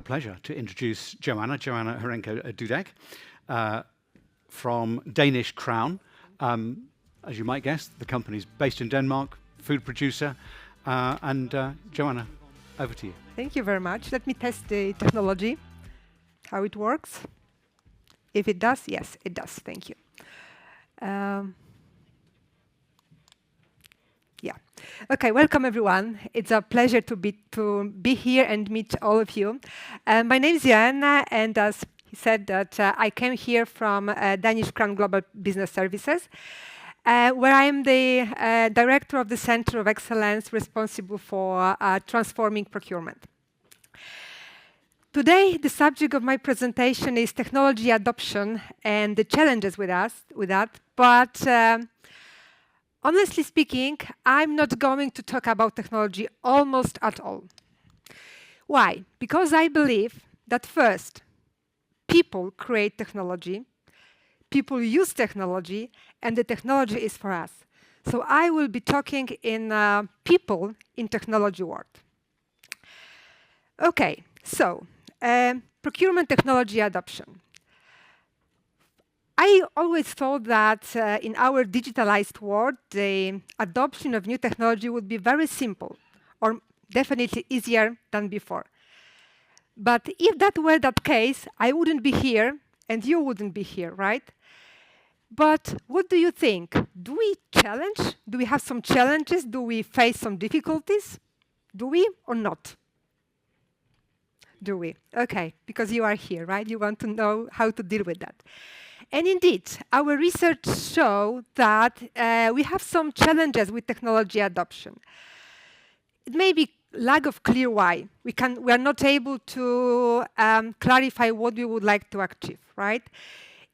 real pleasure to introduce Joanna Horenko-Dudek from Danish Crown. As you might guess, the company's based in Denmark, food producer. Joanna, over to you. Thank you very much. Let me test the technology, how it works. If it does, yes, it does. Thank you. Yeah. Okay, welcome everyone. It's a pleasure to be here and meet all of you. My name is Joanna, and as he said, that I came here from Danish Crown Global Business Services, where I am the director of the Center of Excellence responsible for transforming procurement. Today, the subject of my presentation is technology adoption and the challenges with that. But honestly speaking, I'm not going to talk about technology almost at all. Why? Because I believe that first, people create technology, people use technology, and the technology is for us. So I will be talking in people in technology world. Okay, so procurement technology adoption. I always thought that in our digitalized world, the adoption of new technology would be very simple, or definitely easier than before. But if that were the case, I wouldn't be here, and you wouldn't be here, right? But what do you think? Do we challenge? Do we have some challenges? Do we face some difficulties? Do we or not? Do we? Okay, because you are here, right? You want to know how to deal with that. And indeed, our research shows that we have some challenges with technology adoption. It may be lack of clear why. We are not able to clarify what we would like to achieve, right?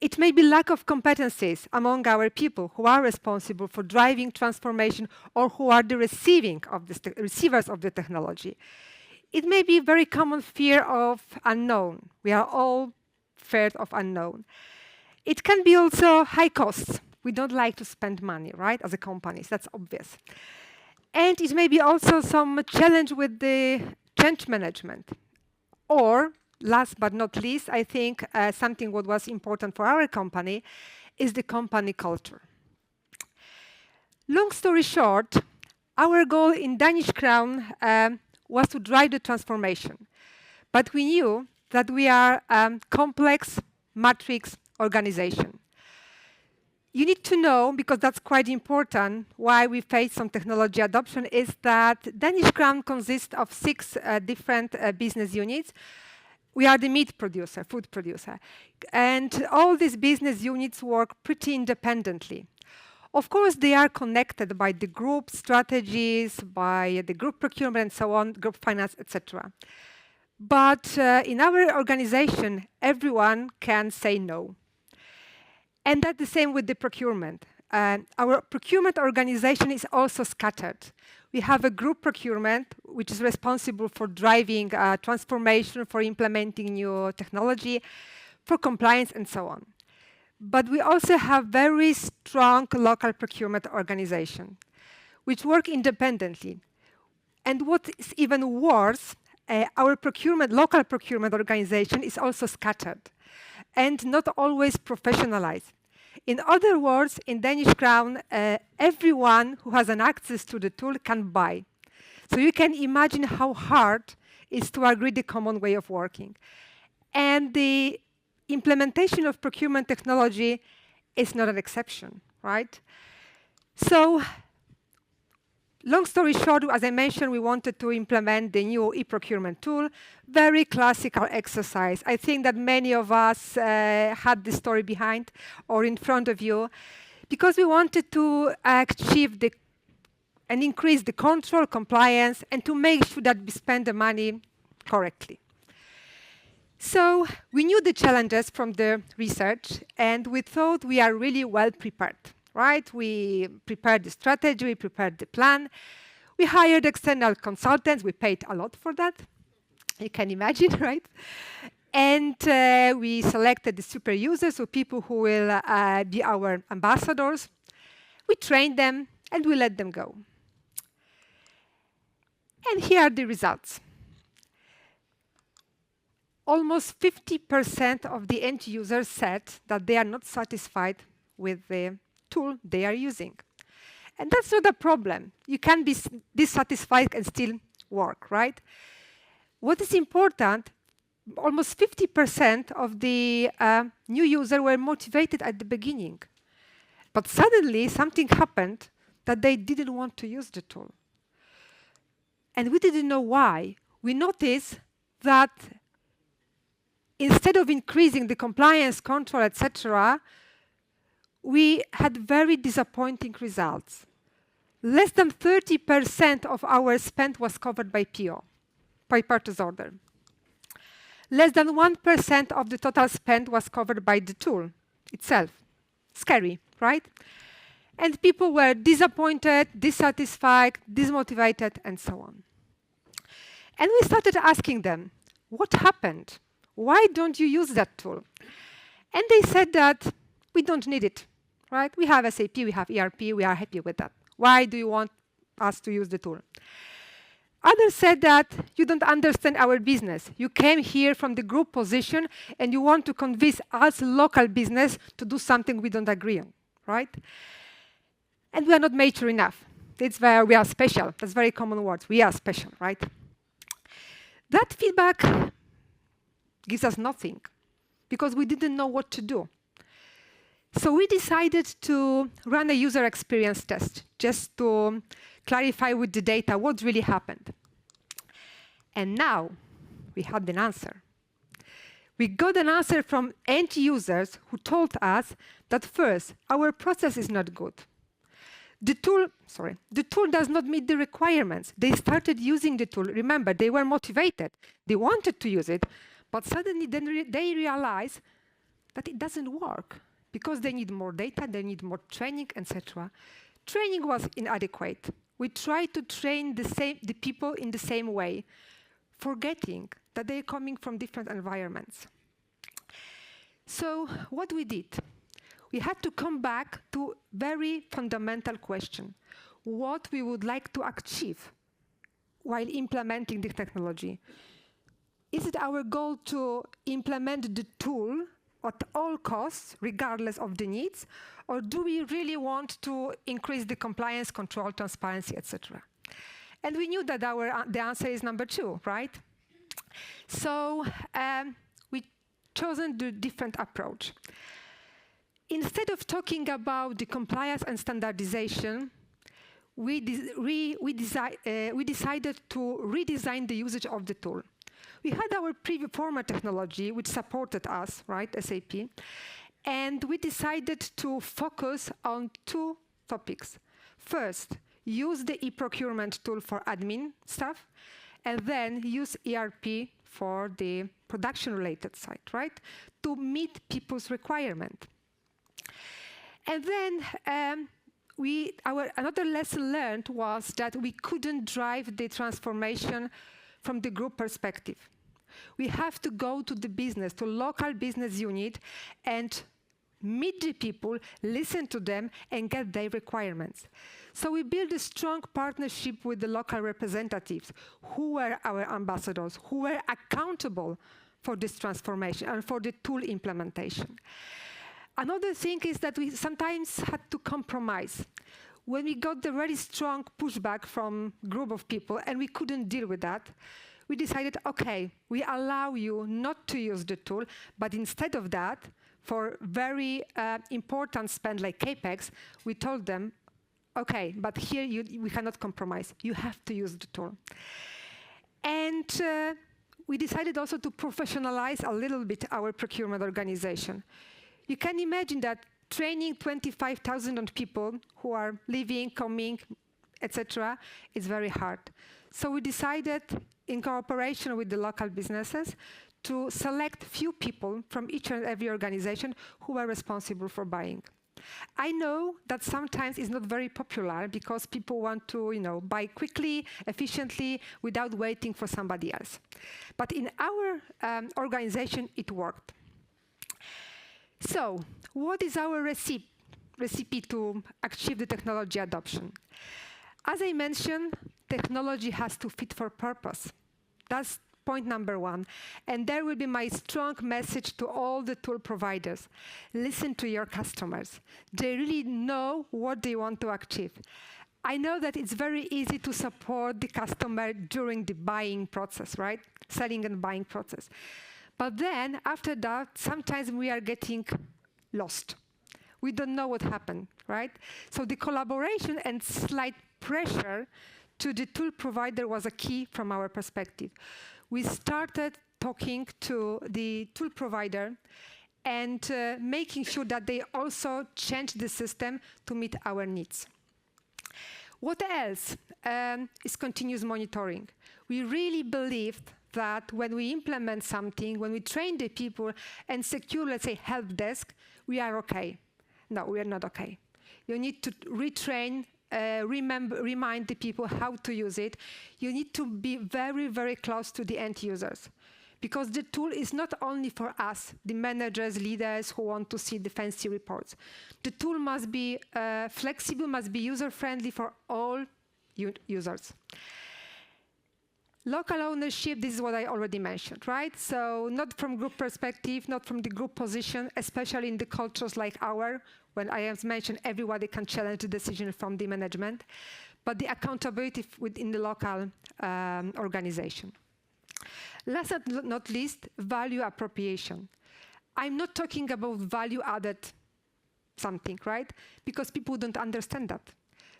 It may be lack of competencies among our people who are responsible for driving transformation or who are the receivers of the technology. It may be very common fear of unknown. We are all feared of unknown. It can be also high costs. We don't like to spend money, right, as a company. That's obvious. And it may be also some challenge with the change management. Or, last but not least, I think something what was important for our company is the company culture. Long story short, our goal in Danish Crown was to drive the transformation. But we knew that we are a complex matrix organization. You need to know, because that's quite important, why we face some technology adoption, is that Danish Crown consists of 6 different business units. We are the meat producer, food producer. And all these business units work pretty independently. Of course, they are connected by the group strategies, by the group procurement and so on, group finance, etc. But in our organization, everyone can say no. And that's the same with the procurement. Our procurement organization is also scattered. We have a group procurement, which is responsible for driving transformation, for implementing new technology, for compliance, and so on. But we also have very strong local procurement organization, which work independently. And what is even worse, our local procurement organization is also scattered and not always professionalized. In other words, in Danish Crown, everyone who has an access to the tool can buy. So you can imagine how hard it is to agree the common way of working. And the implementation of procurement technology is not an exception, right? So, long story short, as I mentioned, we wanted to implement the new e-procurement tool. Very classical exercise. I think that many of us had the story behind or in front of you, because we wanted to achieve and increase the control, compliance, and to make sure that we spend the money correctly. So we knew the challenges from the research, and we thought we are really well prepared. Right? We prepared the strategy, we prepared the plan. We hired external consultants. We paid a lot for that. You can imagine, right? And we selected the super users, so people who will be our ambassadors. We trained them, and we let them go. And here are the results. almost 50% of the end users said that they are not satisfied with the tool they are using. And that's not a problem. You can be dissatisfied and still work, right? What is important, almost 50% of the new users were motivated at the beginning. But suddenly something happened that they didn't want to use the tool. And we didn't know why. We noticed that instead of increasing the compliance control, etc., we had very disappointing results. Less than 30% of our spend was covered by PO, by purchase order. Less than 1% of the total spend was covered by the tool itself. Scary, right? And people were disappointed, dissatisfied, dismotivated, and so on. And we started asking them, what happened? Why don't you use that tool? And they said that we don't need it, right? We have SAP, we have ERP, we are happy with that. Why do you want us to use the tool? Others said that you don't understand our business. You came here from the group position and you want to convince us local business to do something we don't agree on, right? And we are not mature enough. That's where we are special. That's very common words. We are special, right? That feedback gives us nothing because we didn't know what to do. So we decided to run a user experience test just to clarify with the data what really happened. And now we had an answer. We got an answer from end users who told us that first, our process is not good. The tool does not meet the requirements. They started using the tool. Remember, they were motivated. They wanted to use it, but suddenly they realized that it doesn't work because they need more data, they need more training, etc. Training was inadequate. We tried to train the people in the same way, forgetting that they're coming from different environments. So what we did? We had to come back to very fundamental question. What we would like to achieve while implementing the technology. Is it our goal to implement the tool at all costs, regardless of the needs, or do we really want to increase the compliance, control, transparency, etc.? And we knew that the answer is number 2, right? So we chosen the different approach. Instead of talking about the compliance and standardization, we decided to redesign the usage of the tool. We had our former technology, which supported us, right, SAP, and we decided to focus on 2 topics. First, use the e-procurement tool for admin stuff, and then use ERP for the production-related side, right, to meet people's requirement. And then another lesson learned was that we couldn't drive the transformation from the group perspective. We have to go to the business, to local business unit, and meet the people, listen to them, and get their requirements. So we built a strong partnership with the local representatives, who were our ambassadors, who were accountable for this transformation and for the tool implementation. Another thing is that we sometimes had to compromise. When we got the very strong pushback from a group of people and we couldn't deal with that, we decided, okay, we allow you not to use the tool, but instead of that, for very important spend like CAPEX, we told them, okay, but here we cannot compromise. You have to use the tool. And we decided also to professionalize a little bit our procurement organization. You can imagine that training 25,000 people who are living, coming, etc., is very hard. So we decided, in cooperation with the local businesses, to select few people from each and every organization who are responsible for buying. I know that sometimes it's not very popular because people want to, buy quickly, efficiently, without waiting for somebody else. But in our organization, it worked. So, what is our recipe to achieve the technology adoption? As I mentioned, technology has to fit for purpose. That's point number one. And there will be my strong message to all the tool providers. Listen to your customers. They really know what they want to achieve. I know that it's very easy to support the customer during the buying process, right? Selling and buying process. But then, after that, sometimes we are getting lost. We don't know what happened, right? So the collaboration and slight pressure to the tool provider was a key from our perspective. We started talking to the tool provider and making sure that they also change the system to meet our needs. What else is continuous monitoring? We really believed that when we implement something, when we train the people and secure, let's say, help desk, we are okay. No, we are not okay. You need to retrain, remind the people how to use it. You need to be very, very close to the end users. Because the tool is not only for us, the managers, leaders who want to see the fancy reports. The tool must be flexible, must be user-friendly for all users. Local ownership, this is what I already mentioned, right? So not from group perspective, not from the group position, especially in the cultures like ours, when I have mentioned everybody can challenge the decision from the management, but the accountability within the local organization. Last but not least, value appropriation. I'm not talking about value added something, right? Because people don't understand that.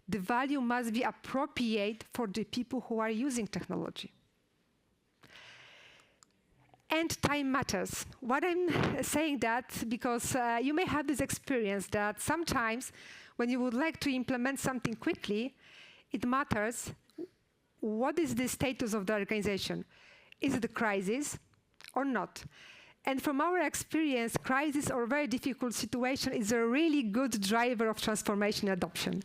The value must be appropriate for the people who are using technology. And time matters. What I'm saying that because you may have this experience that sometimes when you would like to implement something quickly, it matters what is the status of the organization. Is it a crisis or not? And from our experience, crisis or very difficult situation is a really good driver of transformation adoption.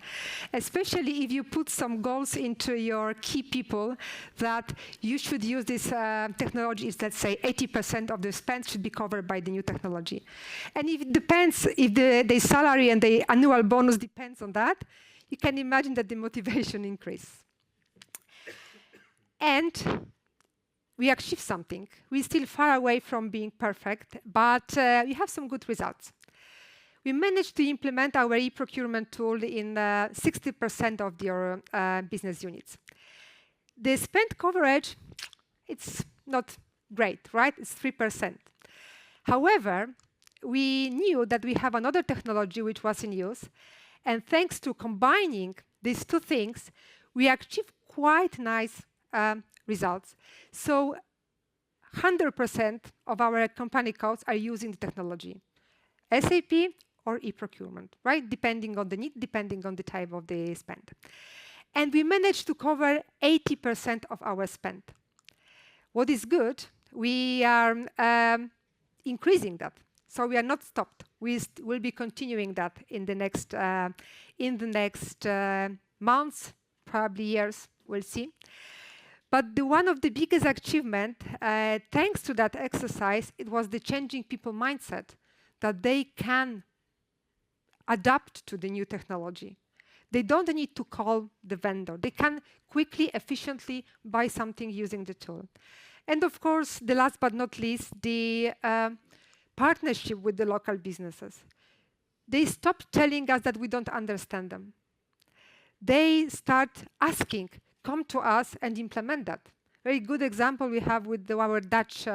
Especially if you put some goals into your key people that you should use this technology, is, let's say 80% of the spend should be covered by the new technology. And if it depends, if the salary and the annual bonus depends on that, you can imagine that the motivation increases. And we achieved something. We're still far away from being perfect, but we have some good results. We managed to implement our e-procurement tool in 60% of your business units. The spend coverage, it's not great, right? It's 3%. However, we knew that we have another technology which was in use, and thanks to combining these two things, we achieved quite nice results. So 100% of our company codes are using the technology, SAP or e-procurement, right? Depending on the need, depending on the type of the spend. And we managed to cover 80% of our spend. What is good, we are increasing that. So we are not stopped. We will be continuing that in the next months, probably years, we'll see. But one of the biggest achievements, thanks to that exercise, it was the changing people mindset, that they can adapt to the new technology. They don't need to call the vendor. They can quickly, efficiently buy something using the tool. And of course, the last but not least, the partnership with the local businesses. They stopped telling us that we don't understand them. They start asking, come to us and implement that. Very good example we have with our Dutch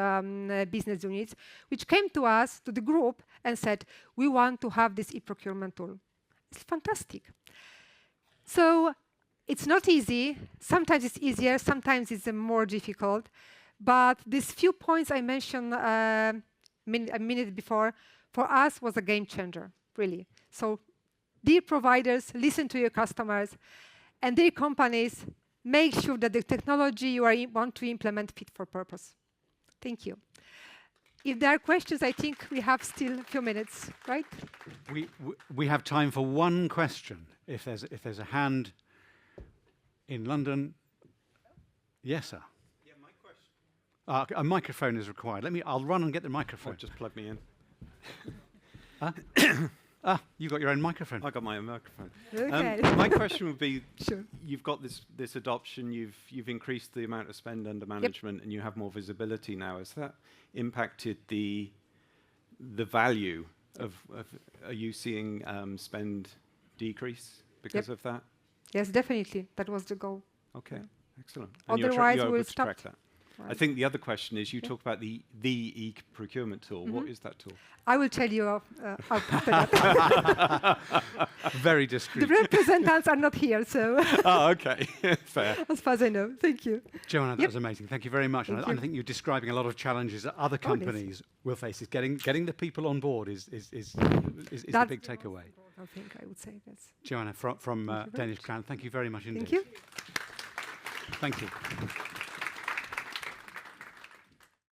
business units, which came to us, to the group, and said, we want to have this e-procurement tool. It's fantastic. So it's not easy. Sometimes it's easier, sometimes it's more difficult. But these few points I mentioned a minute before, for us was a game changer, really. So dear providers, listen to your customers, and dear companies, make sure that the technology you want to implement fit for purpose. Thank you. If there are questions, I think we have still a few minutes, right? We have time for one question. If there's a hand in London, yes, sir. Yeah, my question. A microphone is required. I'll run and get the microphone. Just plug me in. Huh? You got your own microphone. I got my own microphone. Okay. My question would be: Sure. you've got this adoption, you've increased the amount of spend under management, and you have more visibility now. Has that impacted the value of? Are you seeing spend decrease because of that? Yes, definitely. That was the goal. Okay, excellent. And you're Otherwise, able we'll to stop. track that. Right. I think the other question is, you talk about the e-procurement tool. What is that tool? I will tell you after that. Very The discreet. representatives are not here, so Oh, okay. Fair. as far as I know. Thank you. Joanna, that Yep. was amazing. Thank you very much. And Thank I you. think you're describing a lot of challenges that other Oh, yes. companies will face. Is getting the people on board is the That's big takeaway. I think I would say that's. Joanna from you very Danish much. Crown, thank you very much indeed. Thank you. Thank you.